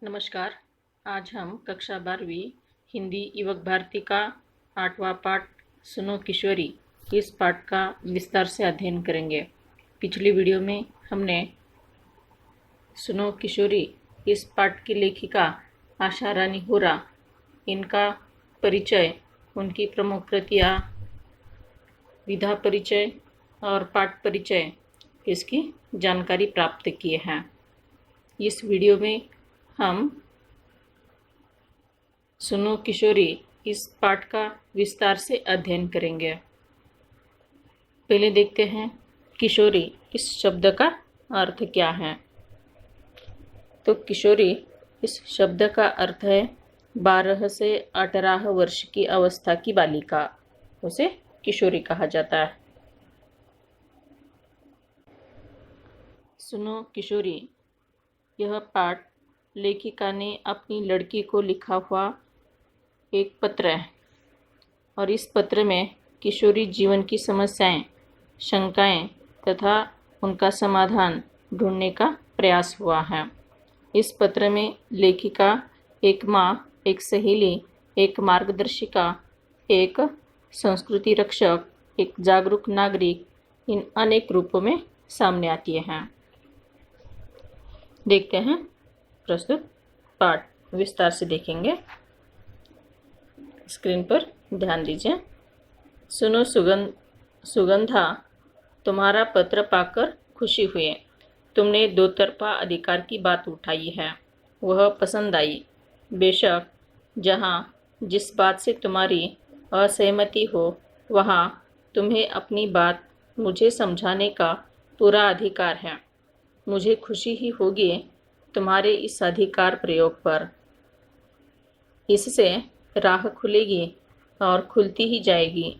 नमस्कार। आज हम कक्षा 12वीं हिंदी युवक भारती का 8वां पाठ सुनो किशोरी इस पाठ का विस्तार से अध्ययन करेंगे। पिछली वीडियो में हमने सुनो किशोरी इस पाठ की लेखिका आशा रानी होरा, इनका परिचय, उनकी प्रमुख कृतियाँ, विधा परिचय और पाठ परिचय इसकी जानकारी प्राप्त किए हैं। इस वीडियो में हम सुनो किशोरी इस पाठ का विस्तार से अध्ययन करेंगे। पहले देखते हैं किशोरी इस शब्द का अर्थ क्या है। तो किशोरी इस शब्द का अर्थ है 12 से 18 वर्ष की अवस्था की बालिका, उसे किशोरी कहा जाता है। सुनो किशोरी यह पाठ लेखिका ने अपनी लड़की को लिखा हुआ एक पत्र है और इस पत्र में किशोरी जीवन की समस्याएं, शंकाएं तथा उनका समाधान ढूंढने का प्रयास हुआ है। इस पत्र में लेखिका एक माँ, एक सहेली, एक मार्गदर्शिका, एक संस्कृति रक्षक, एक जागरूक नागरिक, इन अनेक रूपों में सामने आती हैं। देखते हैं प्रस्तुत पाठ विस्तार से देखेंगे। स्क्रीन पर ध्यान दीजिए। सुनो सुगंधा, तुम्हारा पत्र पाकर खुशी हुई। तुमने दो तरफा अधिकार की बात उठाई है, वह पसंद आई। बेशक जहाँ जिस बात से तुम्हारी असहमति हो वहाँ तुम्हें अपनी बात मुझे समझाने का पूरा अधिकार है। मुझे खुशी ही होगी तुम्हारे इस अधिकार प्रयोग पर। इससे राह खुलेगी और खुलती ही जाएगी।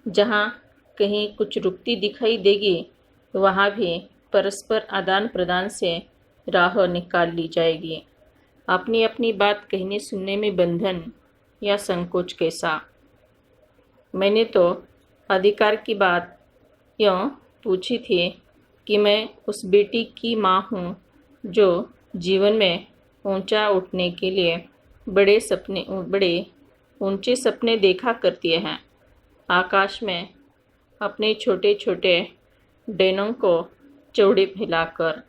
जहाँ कहीं कुछ रुकती दिखाई देगी वहाँ भी परस्पर आदान प्रदान से राह निकाल ली जाएगी। अपनी अपनी बात कहने सुनने में बंधन या संकोच कैसा। मैंने तो अधिकार की बात यूँ पूछी थी कि मैं उस बेटी की माँ हूँ जो जीवन में ऊंचा उठने के लिए बड़े ऊंचे सपने देखा करती हैं। आकाश में अपने छोटे छोटे डेनों को चौड़े फैलाकर,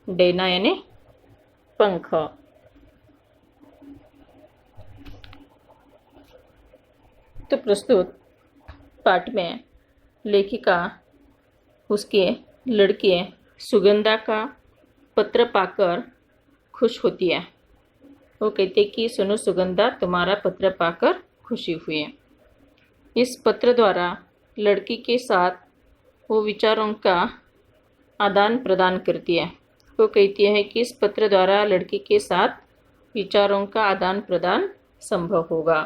डेना यानी पंख। तो प्रस्तुत पाठ में लेखिका उसके लड़के सुगंधा का पत्र पाकर खुश होती है। वो कहते कि सुनो सुगंधा, तुम्हारा पत्र पाकर खुशी हुई। इस पत्र द्वारा लड़की के साथ वो विचारों का आदान प्रदान करती है। वो कहती है कि इस पत्र द्वारा लड़की के साथ विचारों का आदान प्रदान संभव होगा।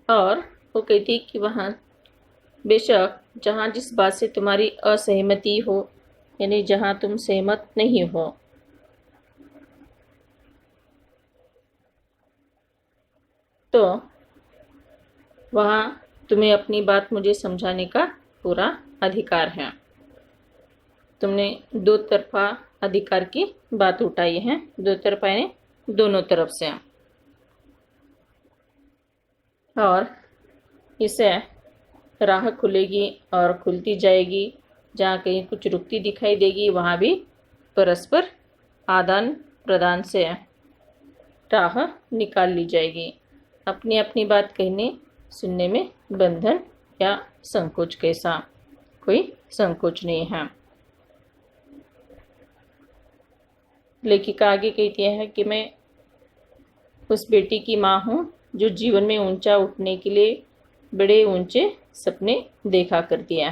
और वो कहती है कि वहाँ बेशक जहाँ जिस बात से तुम्हारी असहमति हो, यानी जहाँ तुम सहमत नहीं हो, तो वहाँ तुम्हें अपनी बात मुझे समझाने का पूरा अधिकार है। तुमने दो तरफा अधिकार की बात उठाई है। दो तरफा यानी दोनों तरफ से। और इससे राह खुलेगी और खुलती जाएगी। जहाँ कहीं कुछ रुकती दिखाई देगी वहाँ भी परस्पर आदान प्रदान से राह निकाल ली जाएगी। अपनी अपनी बात कहने सुनने में बंधन या संकोच कैसा, कोई संकोच नहीं है। लेखिका आगे कहती है कि मैं उस बेटी की माँ हूँ जो जीवन में ऊंचा उठने के लिए बड़े ऊंचे सपने देखा करती है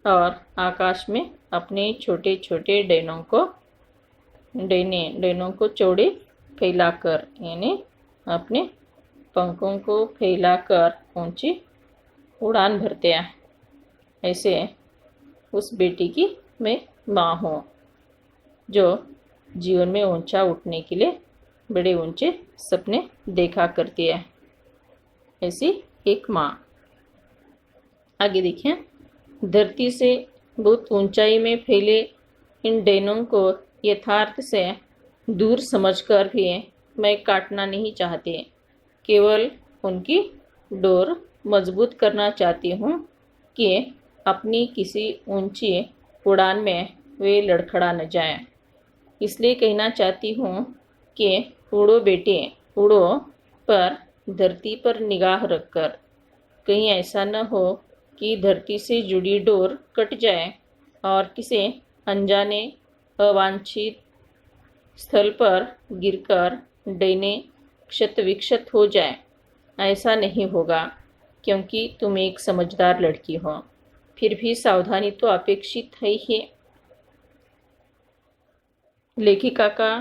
और आकाश में अपने छोटे छोटे डेनों को चौड़े फैलाकर, यानी अपने पंखों को फैलाकर ऊंची उड़ान भरते हैं। ऐसे उस बेटी की मैं माँ हूँ जो जीवन में ऊंचा उठने के लिए बड़े ऊंचे सपने देखा करती है। ऐसी एक माँ। आगे देखिए। धरती से बहुत ऊंचाई में फैले इन डैनों को यथार्थ से दूर समझकर भी मैं काटना नहीं चाहती, केवल उनकी डोर मजबूत करना चाहती हूँ कि अपनी किसी ऊंची उड़ान में वे लड़खड़ा न जाएं। इसलिए कहना चाहती हूँ कि उड़ो बेटे उड़ो, पर धरती पर निगाह रखकर। कहीं ऐसा न हो कि धरती से जुड़ी डोर कट जाए और किसी अनजाने अवांछित स्थल पर गिरकर डैने क्षत विक्षत हो जाए। ऐसा नहीं होगा, क्योंकि तुम एक समझदार लड़की हो। फिर भी सावधानी तो अपेक्षित है ही। लेखिका का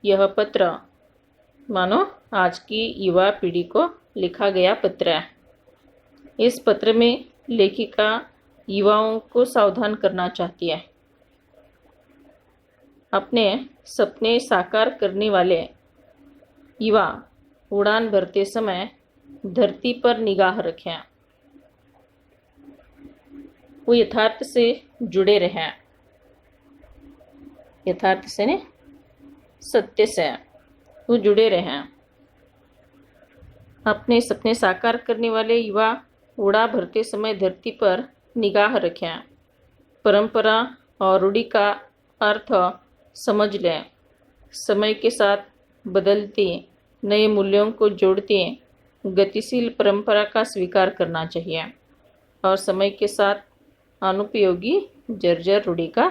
यह पत्र मानो आज की युवा पीढ़ी को लिखा गया पत्र है। इस पत्र में लेखिका युवाओं को सावधान करना चाहती है। अपने सपने साकार करने वाले युवा उड़ान भरते समय धरती पर निगाह रखें। वो यथार्थ से जुड़े रहें। यथार्थ से ने सत्य से वो जुड़े रहें। अपने सपने साकार करने वाले युवा उड़ा भरते समय धरती पर निगाह रखें। परंपरा और रूढ़ी का अर्थ समझ लें। समय के साथ बदलती नए मूल्यों को जोड़ती गतिशील परंपरा का स्वीकार करना चाहिए और समय के साथ अनुपयोगी जर्जर रूढ़ी का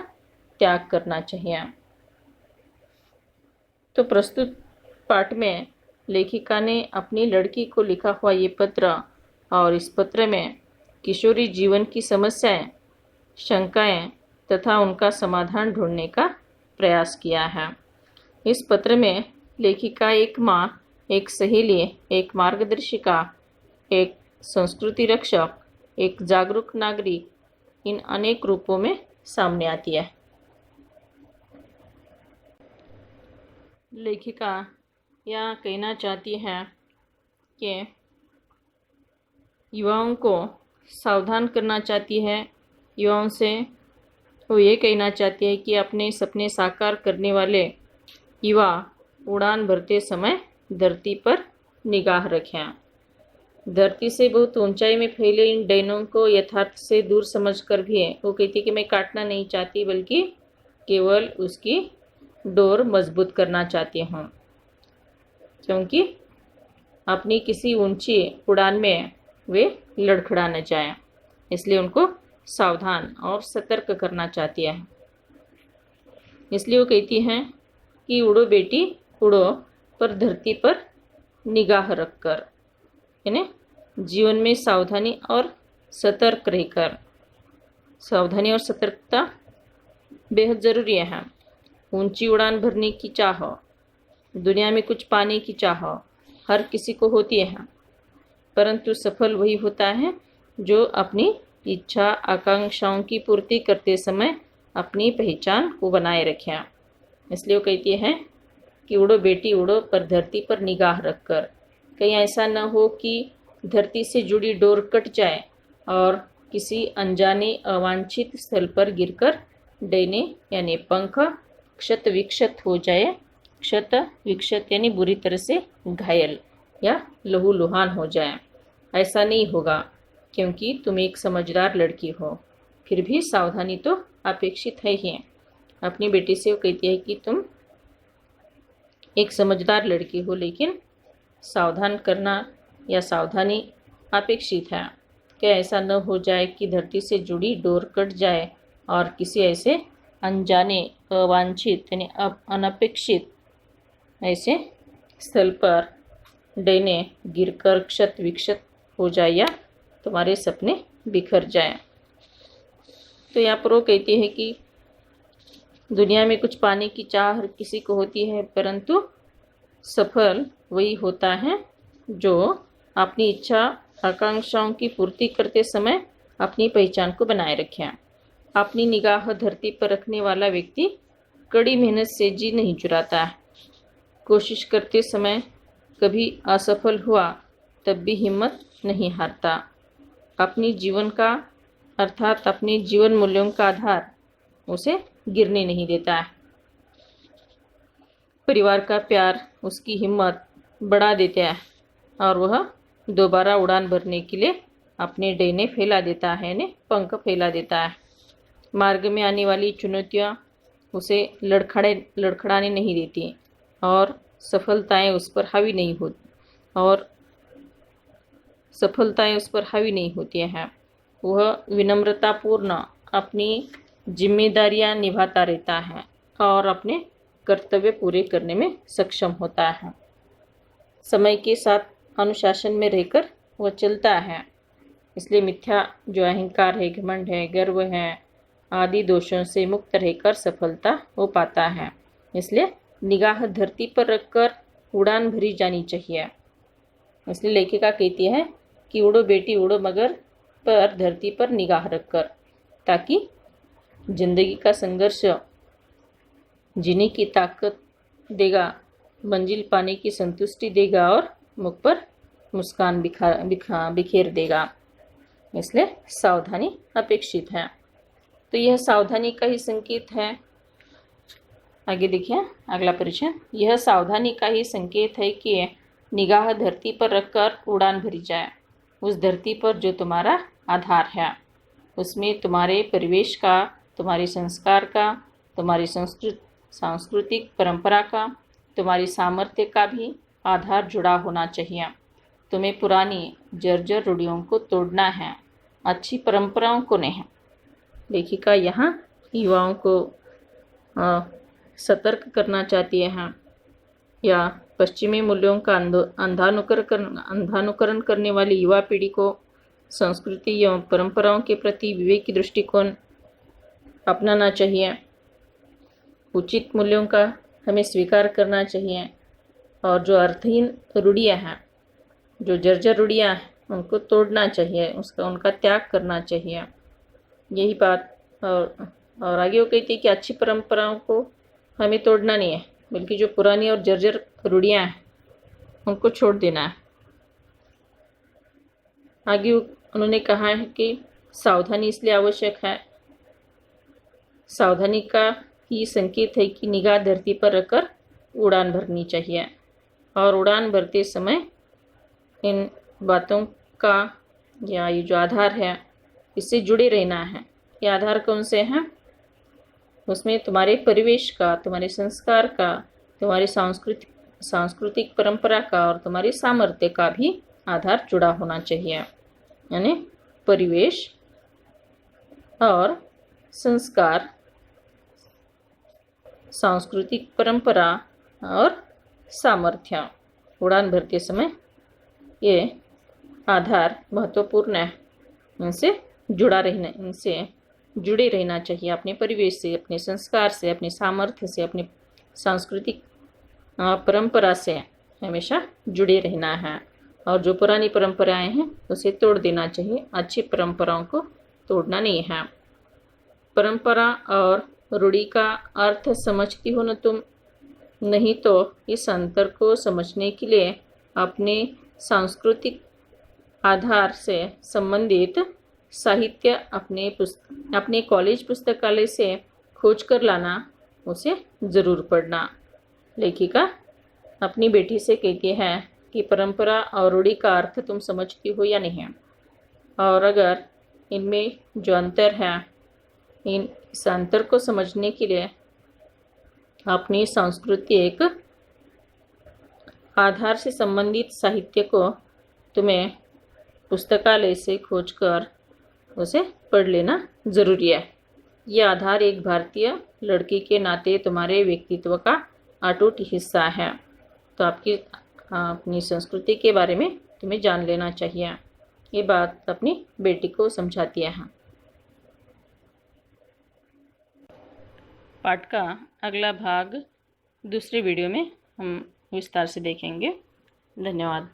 त्याग करना चाहिए। तो प्रस्तुत पाठ में लेखिका ने अपनी लड़की को लिखा हुआ ये पत्र और इस पत्र में किशोरी जीवन की समस्याएं, शंकाएं तथा उनका समाधान ढूंढने का प्रयास किया है। इस पत्र में लेखिका एक माँ, एक सहेली, एक मार्गदर्शिका, एक संस्कृति रक्षक, एक जागरूक नागरिक, इन अनेक रूपों में सामने आती है। लेखिका यह कहना चाहती है कि युवाओं को सावधान करना चाहती है। युवाओं से वो ये कहना चाहती है कि अपने सपने साकार करने वाले युवा उड़ान भरते समय धरती पर निगाह रखें। धरती से बहुत ऊंचाई में फैले इन डैनों को यथार्थ से दूर समझकर भी वो कहती है कि मैं काटना नहीं चाहती, बल्कि केवल उसकी डोर मजबूत करना चाहती हूँ, क्योंकि अपनी किसी ऊंची उड़ान में वे लड़खड़ा न जाएं। इसलिए उनको सावधान और सतर्क करना चाहती है। इसलिए वो कहती हैं कि उड़ो बेटी उड़ो, पर धरती पर निगाह रखकर, यानी जीवन में सावधानी और सतर्क रहकर। सावधानी और सतर्कता बेहद ज़रूरी है। ऊंची उड़ान भरने की चाह, दुनिया में कुछ पाने की चाह हर किसी को होती है, परंतु सफल वही होता है जो अपनी इच्छा आकांक्षाओं की पूर्ति करते समय अपनी पहचान को बनाए रखें। इसलिए वो कहती है कि उड़ो बेटी उड़ो, पर धरती पर निगाह रखकर। कहीं ऐसा न हो कि धरती से जुड़ी डोर कट जाए और किसी अनजाने अवांछित स्थल पर गिरकर डैने यानी पंख क्षत विक्षत हो जाए। क्षत विक्षत यानी बुरी तरह से घायल या लहूलुहान हो जाए। ऐसा नहीं होगा, क्योंकि तुम एक समझदार लड़की हो। फिर भी सावधानी तो अपेक्षित है ही। अपनी बेटी से वो कहती है कि तुम एक समझदार लड़की हो, लेकिन सावधान करना या सावधानी अपेक्षित है कि ऐसा न हो जाए कि धरती से जुड़ी डोर कट जाए और किसी ऐसे अनजाने अवांछित यानी अनपेक्षित ऐसे स्थल पर डैने गिरकर क्षत विक्षत हो जाए या तुम्हारे सपने बिखर जाए। तो यहाँ पर वो कहती है कि दुनिया में कुछ पाने की चाह हर किसी को होती है, परंतु सफल वही होता है जो अपनी इच्छा आकांक्षाओं की पूर्ति करते समय अपनी पहचान को बनाए रखे। अपनी निगाह धरती पर रखने वाला व्यक्ति कड़ी मेहनत से जी नहीं चुराता है। कोशिश करते समय कभी असफल हुआ तब भी हिम्मत नहीं हारता। अपनी जीवन का अर्थात अपने जीवन मूल्यों का आधार उसे गिरने नहीं देता है। परिवार का प्यार उसकी हिम्मत बढ़ा देता है और वह दोबारा उड़ान भरने के लिए अपने डेने फैला देता है, ने पंख फैला देता है। मार्ग में आने वाली चुनौतियाँ उसे लड़खड़ाने नहीं देती और सफलताएं उस पर हावी नहीं होती हैं। वह विनम्रतापूर्ण अपनी जिम्मेदारियां निभाता रहता है और अपने कर्तव्य पूरे करने में सक्षम होता है। समय के साथ अनुशासन में रहकर वह चलता है। इसलिए मिथ्या जो अहंकार है, घमंड है, गर्व है आदि दोषों से मुक्त रहकर सफलता हो पाता है। इसलिए निगाह धरती पर रखकर उड़ान भरी जानी चाहिए। इसलिए लेखिका कहती है कि उड़ो बेटी उड़ो, मगर पर धरती पर निगाह रखकर, ताकि जिंदगी का संघर्ष जीने की ताकत देगा, मंजिल पाने की संतुष्टि देगा और मुख पर मुस्कान बिखेर देगा। इसलिए सावधानी अपेक्षित है। तो यह सावधानी का ही संकेत है। आगे देखिए अगला परिचय। यह सावधानी का ही संकेत है कि निगाह धरती पर रखकर उड़ान भरी जाए, उस धरती पर जो तुम्हारा आधार है। उसमें तुम्हारे परिवेश का, तुम्हारे संस्कार का, तुम्हारी सांस्कृतिक परंपरा का, तुम्हारी सामर्थ्य का भी आधार जुड़ा होना चाहिए। तुम्हें पुरानी जर्जर रूढ़ियों को तोड़ना है, अच्छी परंपराओं को नहीं। लेखिका यहाँ युवाओं को सतर्क करना चाहती है या पश्चिमी मूल्यों का अंधानुकरण करने वाली युवा पीढ़ी को संस्कृति एवं परंपराओं के प्रति विवेकी दृष्टिकोण अपनाना चाहिए। उचित मूल्यों का हमें स्वीकार करना चाहिए और जो अर्थहीन रूढ़ियाँ हैं, जो जर्जर रूढ़ियाँ हैं, उनको तोड़ना चाहिए, उनका त्याग करना चाहिए। यही बात और आगे वो कहती है कि अच्छी परंपराओं को हमें तोड़ना नहीं है, बल्कि जो पुरानी और जर्जर रूढ़ियाँ हैं उनको छोड़ देना है। आगे उन्होंने कहा है कि सावधानी इसलिए आवश्यक है, सावधानी का ही संकेत है कि निगाह धरती पर रखकर उड़ान भरनी चाहिए और उड़ान भरते समय इन बातों का या ये जो आधार है इससे जुड़े रहना है। ये आधार कौन से हैं? उसमें तुम्हारे परिवेश का, तुम्हारे संस्कार का, तुम्हारी सांस्कृतिक परंपरा का और तुम्हारी सामर्थ्य का भी आधार जुड़ा होना चाहिए। यानी परिवेश और संस्कार, सांस्कृतिक परंपरा और सामर्थ्य, उड़ान भरते समय ये आधार महत्वपूर्ण है। इनसे जुड़े रहना चाहिए, अपने परिवेश से, अपने संस्कार से, अपने सामर्थ्य से, अपनी सांस्कृतिक परंपरा से हमेशा जुड़े रहना है और जो पुरानी परंपराएं हैं उसे तोड़ देना चाहिए, अच्छी परंपराओं को तोड़ना नहीं है। परंपरा और रूढ़ी का अर्थ समझती हो न तुम? नहीं तो इस अंतर को समझने के लिए अपने सांस्कृतिक आधार से संबंधित साहित्य अपने कॉलेज पुस्तकालय से खोज कर लाना, उसे ज़रूर पढ़ना। लेखिका अपनी बेटी से कहती है कि परंपरा और रूढ़ी का अर्थ तुम समझती हो या नहीं, और अगर इनमें जो अंतर है, इस अंतर को समझने के लिए अपनी सांस्कृतिक आधार से संबंधित साहित्य को तुम्हें पुस्तकालय से खोजकर उसे पढ़ लेना ज़रूरी है। यह आधार एक भारतीय लड़की के नाते तुम्हारे व्यक्तित्व का अटूट हिस्सा है। तो अपनी संस्कृति के बारे में तुम्हें जान लेना चाहिए। ये बात अपनी बेटी को समझाती है। पाठ का अगला भाग दूसरे वीडियो में हम विस्तार से देखेंगे। धन्यवाद।